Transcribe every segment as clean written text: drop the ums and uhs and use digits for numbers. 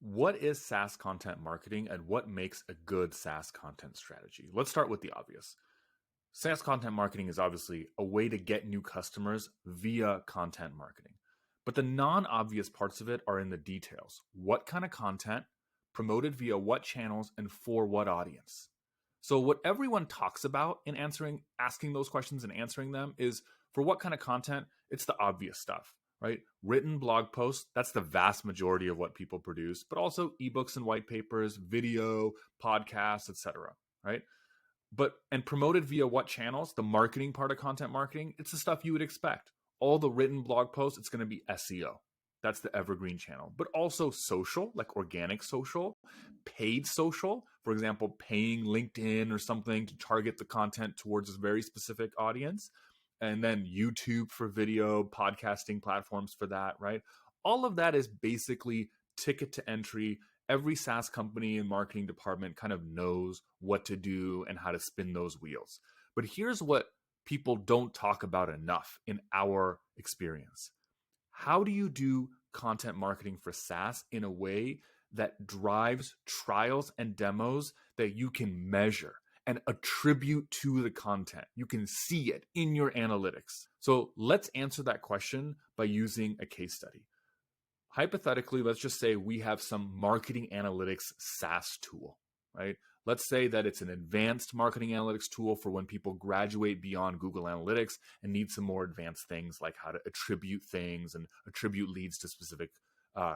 What is SaaS content marketing and what makes a good SaaS content strategy? Let's start with the obvious. SaaS content marketing is obviously a way to get new customers via content marketing. But the non-obvious parts of it are in the details. What kind of content, promoted via what channels, and for what audience? So what everyone talks about in asking those questions and answering them is for what kind of content, it's the obvious stuff, right? Written blog posts, that's the vast majority of what people produce, but also ebooks and white papers, video, podcasts, etc., right? And promoted via what channels? The marketing part of content marketing, it's the stuff you would expect. All the written blog posts, it's going to be SEO. That's the evergreen channel. But also social, like organic social, paid social, for example, paying LinkedIn or something to target the content towards a very specific audience. And then YouTube for video, podcasting platforms for that, right? All of that is basically ticket to entry. Every SaaS company and marketing department kind of knows what to do and how to spin those wheels. But here's what people don't talk about enough in our experience. How do you do content marketing for SaaS in a way that drives trials and demos that you can measure and attribute to the content? You can see it in your analytics. So let's answer that question by using a case study. Hypothetically, let's just say we have some marketing analytics SaaS tool, right? Let's say that it's an advanced marketing analytics tool for when people graduate beyond Google Analytics and need some more advanced things like how to attribute things and attribute leads to specific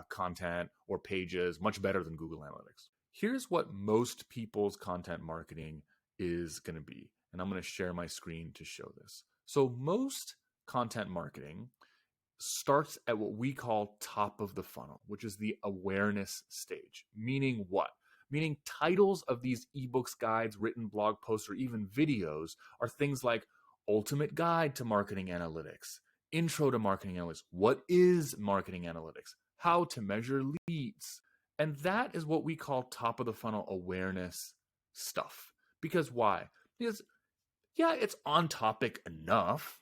content or pages, much better than Google Analytics. Here's what most people's content marketing is going to be. And I'm going to share my screen to show this. So most content marketing starts at what we call top of the funnel, which is the awareness stage. Meaning what? Meaning titles of these ebooks, guides, written blog posts, or even videos are things like Ultimate Guide to Marketing Analytics, Intro to Marketing Analytics, What is Marketing Analytics, How to Measure Leads. And that is what we call top of the funnel awareness stuff. Because why? Because, yeah, it's on topic enough,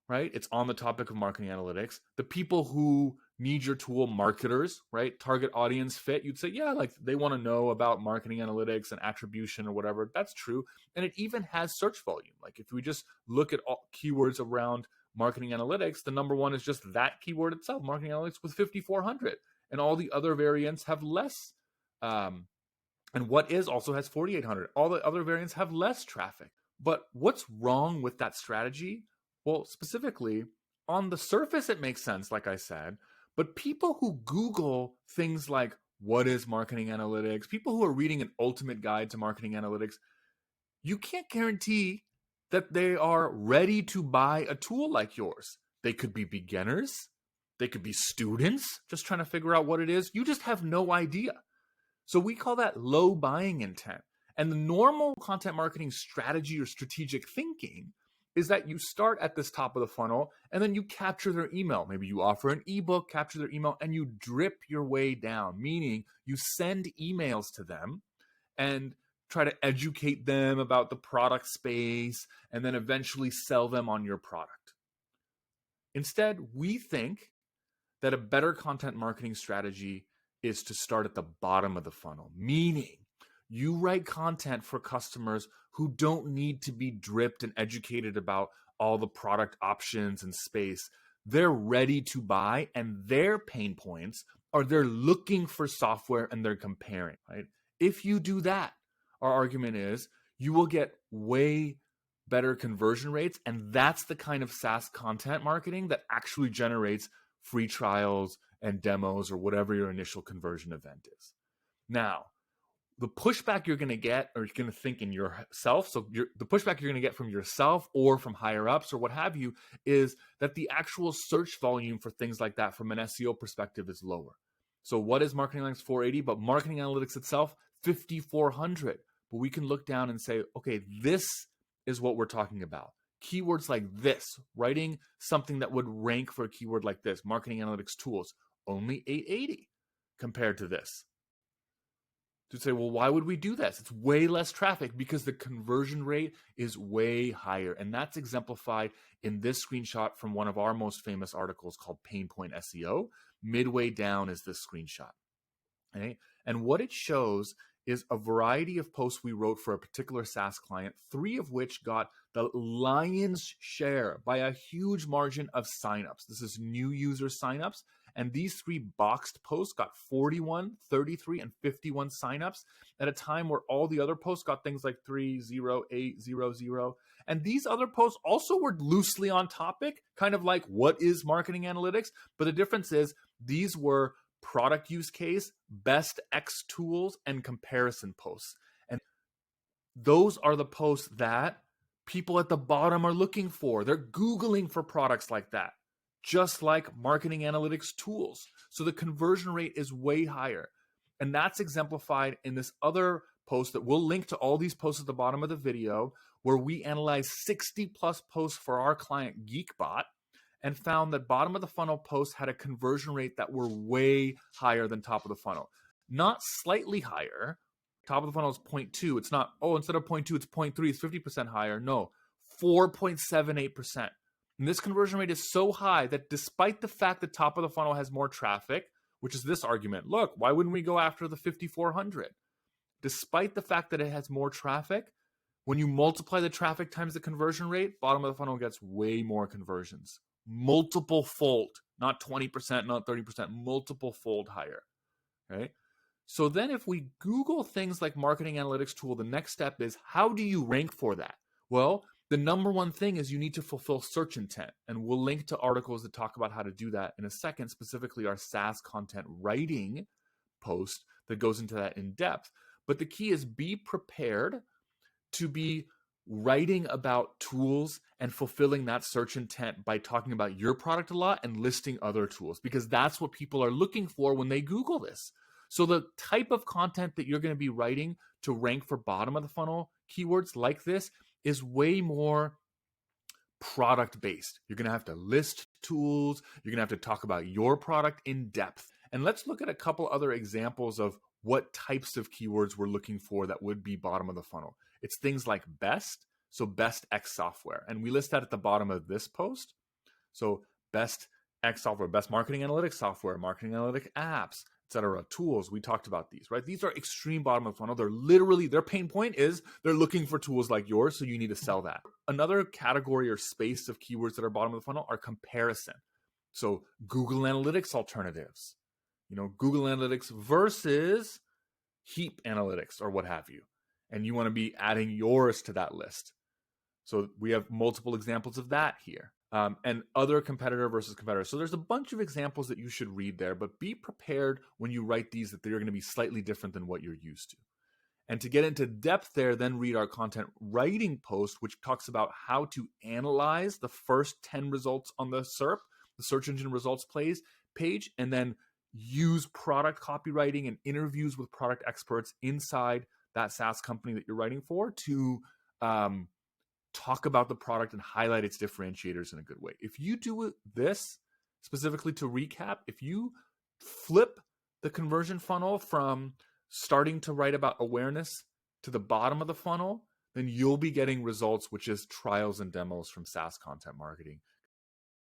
right? It's on the topic of marketing analytics. The people who need your tool, marketers, right? Target audience fit. You'd say, yeah, like they want to know about marketing analytics and attribution or whatever. That's true. And it even has search volume. Like if we just look at all keywords around marketing analytics, the number one is just that keyword itself, marketing analytics, with 5,400. And all the other variants have less. And what is also has 4,800. All the other variants have less traffic. But what's wrong with that strategy? Well, specifically, on the surface, it makes sense, like I said, but people who Google things like, what is marketing analytics? People who are reading an ultimate guide to marketing analytics, you can't guarantee that they are ready to buy a tool like yours. They could be beginners. They could be students just trying to figure out what it is. You just have no idea. So we call that low buying intent. And the normal content marketing strategy or strategic thinking is that you start at this top of the funnel and then you capture their email. Maybe you offer an ebook, capture their email, and you drip your way down, meaning you send emails to them and try to educate them about the product space and then eventually sell them on your product. Instead, we think that a better content marketing strategy is to start at the bottom of the funnel, meaning you write content for customers who don't need to be dripped and educated about all the product options and space. They're ready to buy, and their pain points are they're looking for software and they're comparing, right? If you do that, our argument is you will get way better conversion rates, and that's the kind of SaaS content marketing that actually generates free trials and demos or whatever your initial conversion event is. Now, the pushback you're going to get, or you're going to think in yourself, so the pushback you're going to get from yourself or from higher ups or what have you, is that the actual search volume for things like that from an SEO perspective is lower. So what is marketing analytics? 480, but marketing analytics itself, 5,400. But we can look down and say, okay, this is what we're talking about. Keywords like this, writing something that would rank for a keyword like this, marketing analytics tools, only 880 compared to this. To say, well, why would we do this? It's way less traffic because the conversion rate is way higher. And that's exemplified in this screenshot from one of our most famous articles called Point SEO. Midway down is this screenshot. Okay? And what it shows is a variety of posts we wrote for a particular SaaS client, 3 of which got the lion's share by a huge margin of signups. This is new user signups. And these 3 boxed posts got 41, 33, and 51 signups at a time where all the other posts got things like 3, 0, 8, 0, 0. And these other posts also were loosely on topic, kind of like what is marketing analytics? But the difference is these were product use case, best X tools, and comparison posts. And those are the posts that people at the bottom are looking for. They're Googling for products like that, just like marketing analytics tools. So the conversion rate is way higher. And that's exemplified in this other post that we'll link to all these posts at the bottom of the video, where we analyzed 60 plus posts for our client Geekbot and found that bottom of the funnel posts had a conversion rate that were way higher than top of the funnel. Not slightly higher. Top of the funnel is 0.2. It's not, oh, instead of 0.2, it's 0.3. It's 50% higher. No, 4.78%. And this conversion rate is so high that despite the fact that top of the funnel has more traffic, which is this argument, look, why wouldn't we go after the 5,400? Despite the fact that it has more traffic, when you multiply the traffic times the conversion rate, bottom of the funnel gets way more conversions. Multiple fold, not 20%, not 30%, multiple fold higher, right? So then if we Google things like marketing analytics tool, the next step is, how do you rank for that? Well, the number one thing is you need to fulfill search intent. And we'll link to articles that talk about how to do that in a second, specifically our SaaS content writing post that goes into that in depth. But the key is be prepared to be writing about tools and fulfilling that search intent by talking about your product a lot and listing other tools, because that's what people are looking for when they Google this. So the type of content that you're going to be writing to rank for bottom of the funnel keywords like this is way more product based. You're going to have to list tools. You're going to have to talk about your product in depth. And let's look at a couple other examples of what types of keywords we're looking for that would be bottom of the funnel. It's things like best, so best X software. And we list that at the bottom of this post. So best X software, best marketing analytics software, marketing analytic apps, etc. Tools, we talked about these, right? These are extreme bottom of the funnel. They're literally, their pain point is they're looking for tools like yours, so you need to sell that. Another category or space of keywords that are bottom of the funnel are comparison. So Google Analytics alternatives, Google Analytics versus Heap Analytics or what have you. And you want to be adding yours to that list. So we have multiple examples of that here. And other competitor versus competitor. So there's a bunch of examples that you should read there, but be prepared when you write these that they're going to be slightly different than what you're used to. And to get into depth there, then read our content writing post, which talks about how to analyze the first 10 results on the SERP, the search engine results page, and then use product copywriting and interviews with product experts inside that SaaS company that you're writing for to talk about the product and highlight its differentiators in a good way. If you do this, specifically to recap, if you flip the conversion funnel from starting to write about awareness to the bottom of the funnel, then you'll be getting results, which is trials and demos from SaaS content marketing.